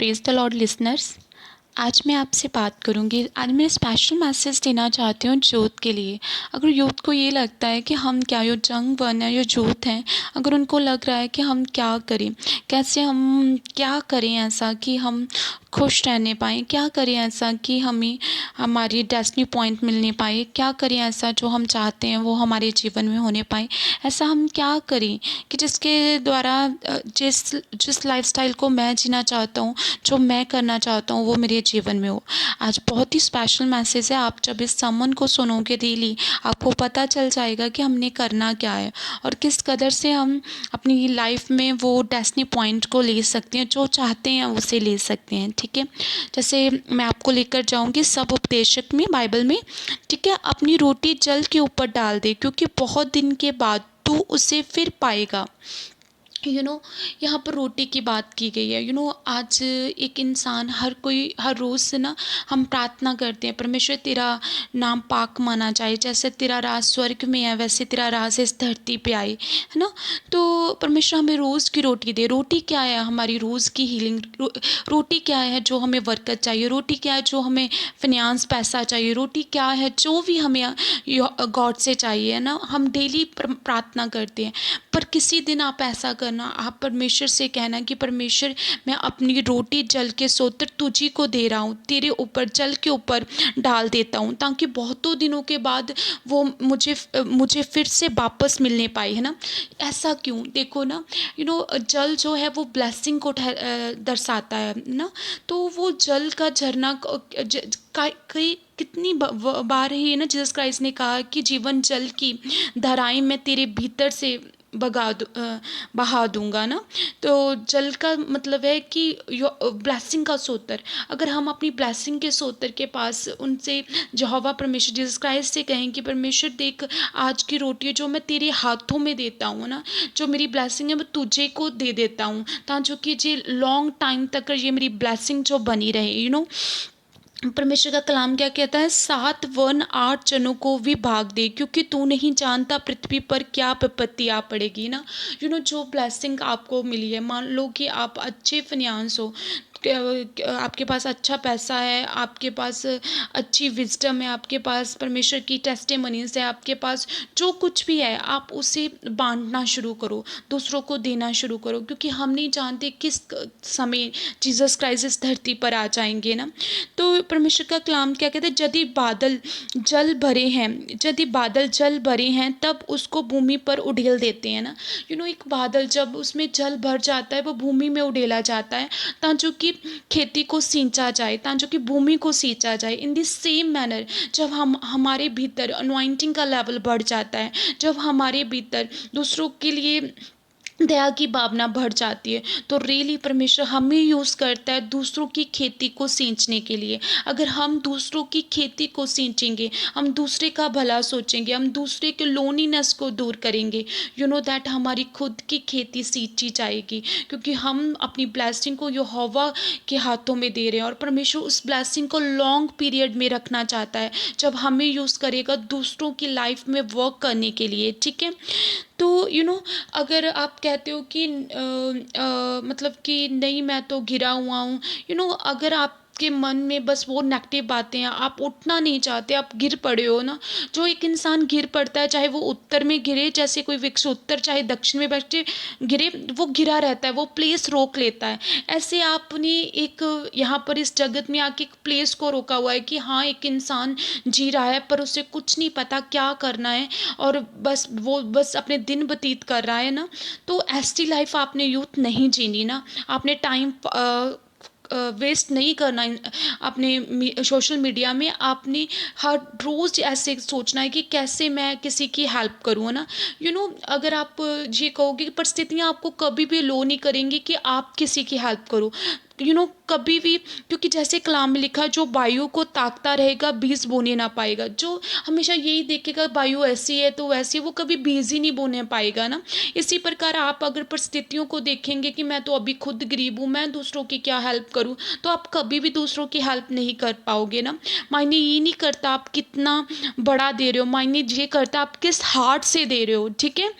Praise the Lord listeners. आज मैं आपसे बात करूंगी। आज मैं स्पेशल मैसेज देना चाहती हूँ यूथ के लिए। अगर यूथ को ये लगता है कि हम क्या यो जंग वन है, यो यूथ हैं, अगर उनको लग रहा है कि हम क्या करें, कैसे हम क्या करें ऐसा कि हम खुश रहने पाएँ, क्या करें ऐसा कि हमें हमारी डेस्टिनी पॉइंट मिलने पाए, क्या करें ऐसा जो हम चाहते हैं वो हमारे जीवन में होने पाए, ऐसा हम क्या करें कि जिसके द्वारा जिस जिस लाइफस्टाइल को मैं जीना चाहता हूँ, जो मैं करना चाहता हूँ वो मेरे जीवन में हो। आज बहुत ही स्पेशल मैसेज है। आप जब इस समन को सुनोगे डेली, आपको पता चल जाएगा कि हमने करना क्या है और किस कदर से हम अपनी लाइफ में वो डेस्टिनी पॉइंट को ले सकते हैं, जो चाहते हैं उसे ले सकते हैं। ठीक है, जैसे मैं आपको लेकर जाऊंगी सब उपदेशक में, बाइबल में। ठीक है, अपनी रोटी जल के ऊपर डाल दे, क्योंकि बहुत दिन के बाद तू उसे फिर पाएगा। यहाँ पर रोटी की बात की गई है। आज एक इंसान, हर कोई हर रोज़ से ना हम प्रार्थना करते हैं, परमेश्वर तेरा नाम पाक माना जाए, जैसे तेरा राज स्वर्ग में है वैसे तेरा राज इस धरती पे आए, है ना। तो परमेश्वर हमें रोज़ की रोटी दे। रोटी क्या है? हमारी रोज़ की हीलिंग। रोटी क्या है? जो हमें बरकत चाहिए। रोटी क्या है? जो हमें फिनेंस पैसा चाहिए। रोटी क्या है? जो भी हमें गॉड से चाहिए, है ना। हम डेली प्रार्थना करते हैं, पर किसी दिन आप ऐसा करना, आप परमेश्वर से कहना कि परमेश्वर मैं अपनी रोटी जल के सोतर तुझी को दे रहा हूँ, तेरे ऊपर जल के ऊपर डाल देता हूँ, ताकि बहुतों दिनों के बाद वो मुझे फिर से वापस मिलने पाए, है ना। ऐसा क्यों? देखो ना, जल जो है वो ब्लेसिंग को दर्शाता है ना। तो वो जल का झरना कई कितनी बार ही ना जीसस क्राइस्ट ने कहा कि जीवन जल की धाराएं मैं तेरे भीतर से बहा दूंगा ना। तो जल का मतलब है कि ब्लेसिंग का सोतर। अगर हम अपनी ब्लेसिंग के सोतर के पास उनसे यहोवा परमेश्वर जीसस क्राइस्ट से कहें कि परमेश्वर देख, आज की रोटी जो मैं तेरे हाथों में देता हूँ ना, जो मेरी ब्लेसिंग है मैं तुझे को दे देता हूँ, ताकि कि ये लॉन्ग टाइम तक ये मेरी ब्लेसिंग जो बनी रहे। परमेश्वर का कलाम क्या कहता है? 7 वन 8 जनों को भी भाग दे, क्योंकि तू नहीं जानता पृथ्वी पर क्या विपत्ति आ पड़ेगी ना। जो ब्लेसिंग आपको मिली है, मान लो कि आप अच्छे फिनेंस हो, आपके पास अच्छा पैसा है, आपके पास अच्छी विजडम है, आपके पास परमेश्वर की टेस्टिमनीज है, आपके पास जो कुछ भी है आप उसे बांटना शुरू करो, दूसरों को देना शुरू करो, क्योंकि हम नहीं जानते किस समय जीसस क्राइस्ट इस धरती पर आ जाएंगे ना। तो परमेश्वर का कलाम क्या कहते हैं? यदि बादल जल भरे हैं, यदि बादल जल भरे हैं तब उसको भूमि पर उड़ेल देते हैं ना। एक बादल जब उसमें जल भर जाता है वो भूमि में उड़ेला जाता है, ताकि कि खेती को सींचा जाए, ताकि कि भूमि को सींचा जाए। इन द सेम मैनर जब हम हमारे भीतर अनॉइंटिंग का लेवल बढ़ जाता है, जब हमारे भीतर दूसरों के लिए दया की भावना बढ़ जाती है, तो रियली परमेश्वर हमें यूज़ करता है दूसरों की खेती को सींचने के लिए। अगर हम दूसरों की खेती को सींचेंगे, हम दूसरे का भला सोचेंगे, हम दूसरे के लोनीनेस को दूर करेंगे, दैट हमारी खुद की खेती सींची जाएगी, क्योंकि हम अपनी ब्लेसिंग को यहोवा के हाथों में दे रहे हैं। और परमेश्वर उस ब्लेसिंग को लॉन्ग पीरियड में रखना चाहता है, जब हमें यूज़ करेगा दूसरों की लाइफ में वर्क करने के लिए। ठीक है, तो अगर आप कहते हो कि मतलब कि नहीं मैं तो गिरा हुआ हूँ, अगर आपके मन में बस वो नेगेटिव बातें हैं, आप उठना नहीं चाहते, आप गिर पड़े हो ना। जो एक इंसान गिर पड़ता है, चाहे वो उत्तर में गिरे, जैसे कोई वृक्ष उत्तर चाहे दक्षिण में बैठे गिरे, वो गिरा रहता है, वो प्लेस रोक लेता है। ऐसे आपने एक यहाँ पर इस जगत में आके एक प्लेस को रोका हुआ है कि हाँ एक इंसान जी रहा है पर उसे कुछ नहीं पता क्या करना है, और वो बस अपने दिन व्यतीत कर रहा है ना। तो ऐसी लाइफ आपने यूथ नहीं जीनी ना। आपने टाइम वेस्ट नहीं करना अपने सोशल मीडिया में। आपने हर रोज़ ऐसे सोचना है कि कैसे मैं किसी की हेल्प करूँ ना। अगर आप ये कहोगे कि परिस्थितियाँ आपको कभी भी लो नहीं करेंगी कि आप किसी की हेल्प करो, कभी भी, क्योंकि जैसे कलाम में लिखा है, जो वायु को ताकता रहेगा बीज बोने ना पाएगा। जो हमेशा यही देखेगा वायु ऐसी है तो वैसी है, वो कभी बीज ही नहीं बोने पाएगा ना। इसी प्रकार आप अगर परिस्थितियों को देखेंगे कि मैं तो अभी खुद गरीब हूँ, मैं दूसरों की क्या हेल्प करूँ, तो आप कभी भी दूसरों की हेल्प नहीं कर पाओगे ना। मायने ये नहीं करता आप कितना बड़ा दे रहे हो, मायने ये करता आप किस हार्ट से दे रहे हो। ठीक है,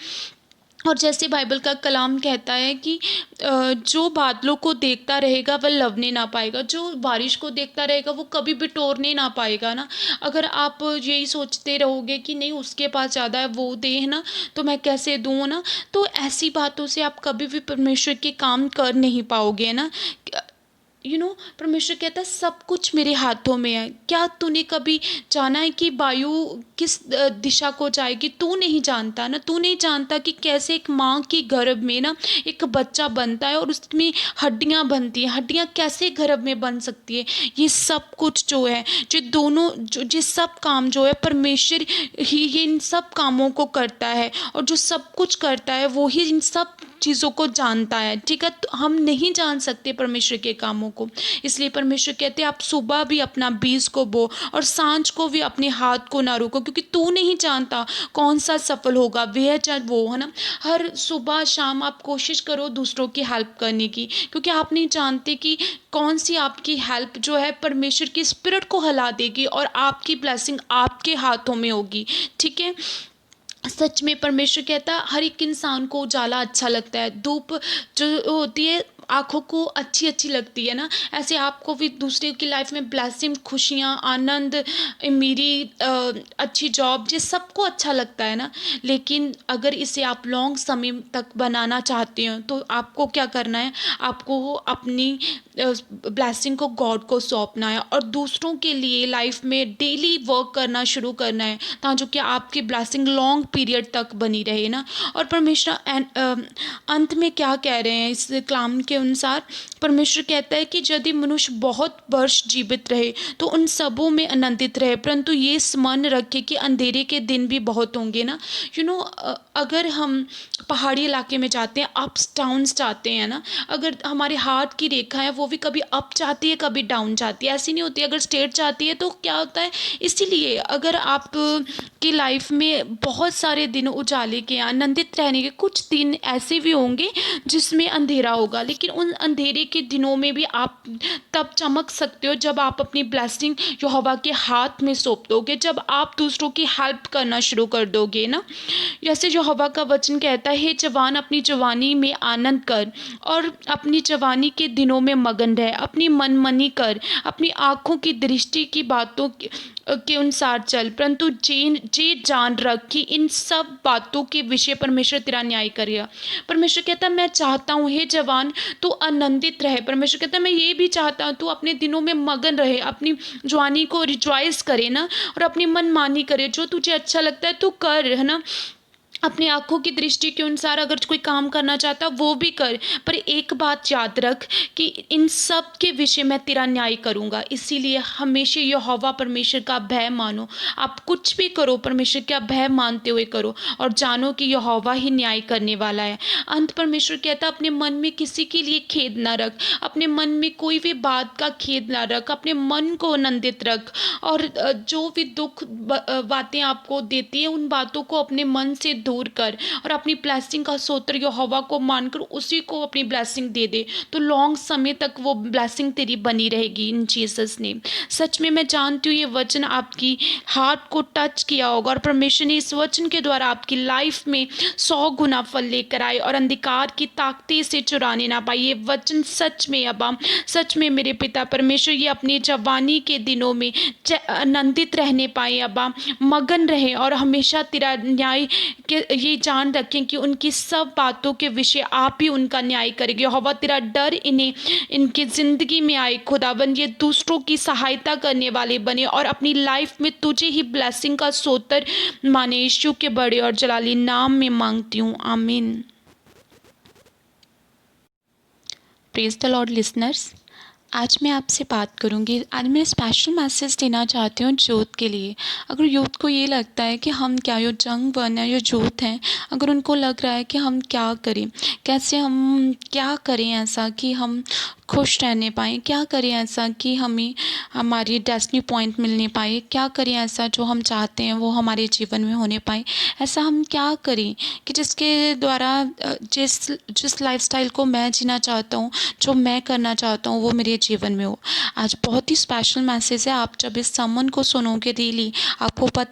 और जैसे बाइबल का कलाम कहता है कि जो बादलों को देखता रहेगा वह लवने ना पाएगा, जो बारिश को देखता रहेगा वो कभी भी टोरने ना पाएगा ना। अगर आप यही सोचते रहोगे कि नहीं उसके पास ज़्यादा है वो दे है ना, तो मैं कैसे दूँ ना, तो ऐसी बातों से आप कभी भी परमेश्वर के काम कर नहीं पाओगे, है ना। परमेश्वर कहता है सब कुछ मेरे हाथों में है। क्या तूने कभी जाना है कि वायु किस दिशा को जाएगी? तू नहीं जानता ना, तू नहीं जानता कि कैसे एक माँ की गर्भ में ना एक बच्चा बनता है और उसमें हड्डियाँ बनती हैं, हड्डियाँ कैसे गर्भ में बन सकती है। ये सब कुछ जो है, जो दोनों जो ये सब काम जो है परमेश्वर ही ये इन सब कामों को करता है, और जो सब कुछ करता है वो ही इन सब चीज़ों को जानता है, ठीक है। तो हम नहीं जान सकते परमेश्वर के कामों को, इसलिए परमेश्वर कहते हैं आप सुबह भी अपना बीज को बो और सांझ को भी अपने हाथ को ना रोको, क्योंकि तू नहीं जानता कौन सा सफल होगा, वह चाहे वो, है ना। हर सुबह शाम आप कोशिश करो दूसरों की हेल्प करने की, क्योंकि आप नहीं जानते कि कौन सी आपकी हेल्प जो है परमेश्वर की स्पिरिट को हिला देगी और आपकी ब्लेसिंग आपके हाथों में होगी, ठीक है। सच में परमेश्वर कहता है हर एक इंसान को उजाला अच्छा लगता है, धूप जो होती है आँखों को अच्छी अच्छी लगती है ना, ऐसे आपको भी दूसरे की लाइफ में ब्लेसिंग, खुशियाँ, आनंद, मेरी अच्छी जॉब, ये सबको अच्छा लगता है ना। लेकिन अगर इसे आप लॉन्ग समय तक बनाना चाहते हो तो आपको क्या करना है, आपको अपनी ब्लेसिंग को गॉड को सौंपना है और दूसरों के लिए लाइफ में डेली वर्क करना शुरू करना है, ताकि कि आपकी ब्लेसिंग लॉन्ग पीरियड तक बनी रहे ना। और परमेश्वर अंत में क्या कह रहे हैं इस कलाम के अनुसार, परमेश्वर कहता है कि यदि मनुष्य बहुत वर्ष जीवित रहे तो उन सबों में आनंदित रहे, परंतु ये स्मरण रखे कि अंधेरे के दिन भी बहुत होंगे ना। अगर हम पहाड़ी इलाके में जाते हैं, अप्स डाउन्स जाते हैं ना, अगर हमारे हाथ की रेखा है वो भी कभी अप जाती है कभी डाउन जाती है, ऐसी नहीं होती। अगर स्ट्रेट जाती है तो क्या होता है, इसीलिए अगर आप की लाइफ में बहुत सारे दिन उजाले के आनंदित रहने के, कुछ दिन ऐसे भी होंगे जिसमें अंधेरा होगा, लेकिन उन अंधेरे के दिनों में भी आप तब चमक सकते हो जब आप अपनी ब्लेसिंग यहोवा के हाथ में सौंप दोगे, जब आप दूसरों की हेल्प करना शुरू कर दोगे ना। जैसे यहोवा का वचन कहता है, हे जवान अपनी जवानी में आनंद कर और अपनी जवानी के दिनों में मगन रह, अपनी मनमनी कर, अपनी आँखों की दृष्टि की बातों के अनुसार चल, परंतु जे जान रख कि इन सब बातों के विषय परमेश्वर तेरा न्याय करेगा। परमेश्वर कहता है मैं चाहता हूँ हे जवान तू आनंदित रहे, परमेश्वर कहता है मैं ये भी चाहता हूँ तू अपने दिनों में मगन रहे, अपनी जवानी को रिजॉइस करे ना, और अपनी मनमानी करे, जो तुझे अच्छा लगता है तू कर, है ना। अपनी आँखों की दृष्टि के अनुसार अगर कोई काम करना चाहता वो भी कर, पर एक बात याद रख कि इन सब के विषय मैं तेरा न्याय करूँगा। इसीलिए हमेशा यहोवा परमेश्वर का भय मानो, आप कुछ भी करो परमेश्वर का भय मानते हुए करो और जानो कि यहोवा ही न्याय करने वाला है। अंत परमेश्वर कहता अपने मन में किसी के लिए खेद ना रख, अपने मन में कोई भी बात का खेद ना रख, अपने मन को आनंदित रख, और जो भी दुख बातें आपको देती है उन बातों को अपने मन से दूर कर और अपनी ब्लेसिंग का सोत्र यहोवा को मानकर उसी को अपनी ब्लेसिंग दे दे, तो लॉन्ग समय तक वो ब्लेसिंग तेरी बनी रहेगी इन जीसस नेम। सच में मैं जानती हूँ ये वचन आपकी हार्ट को टच किया होगा और परमेश्वर ने इस वचन के द्वारा आपकी लाइफ में 100 गुना फल लेकर आए और अंधकार की ताकतें से चुराने ना पाए। ये वचन सच में अब्बा, सच में मेरे पिता परमेश्वर ये अपनी जवानी के दिनों में आनंदित रहने पाए अब्बा, मगन रहे और हमेशा तेरा न्याय के ये जान रखें कि उनकी सब बातों के विषय आप ही उनका न्याय करेंगे। यहोवा तेरा डर इन्हें इनकी ज़िंदगी में आए खुदावन, ये दूसरों की सहायता करने वाले बने और अपनी लाइफ में तुझे ही ब्लेसिंग का सोतर माने। यीशु के बड़े और जलाली नाम में मांगती हूँ, आमीन। प्रेज द लॉर्ड लिसनर्स, आज मैं आपसे बात करूंगी। आज मैं स्पेशल मैसेज देना चाहती हूँ यूथ के लिए। अगर यूथ को ये लगता है कि हम क्या यो जंग वन है, यो यूथ हैं, अगर उनको लग रहा है कि हम क्या करें, कैसे हम क्या करें ऐसा कि हम खुश रहने पाएँ, क्या करें ऐसा कि हमें हमारी डेस्टिनी पॉइंट मिलने पाए, क्या करें ऐसा जो हम चाहते हैं वो हमारे जीवन में होने पाए, ऐसा हम क्या करें कि जिसके द्वारा जिस लाइफस्टाइल को मैं जीना चाहता हूँ, जो मैं करना चाहता हूँ वो मेरे जीवन में हो। आज बहुत ही स्पेशल मैसेज है, आप जब इस समन को सुनोगे डेली आपको पता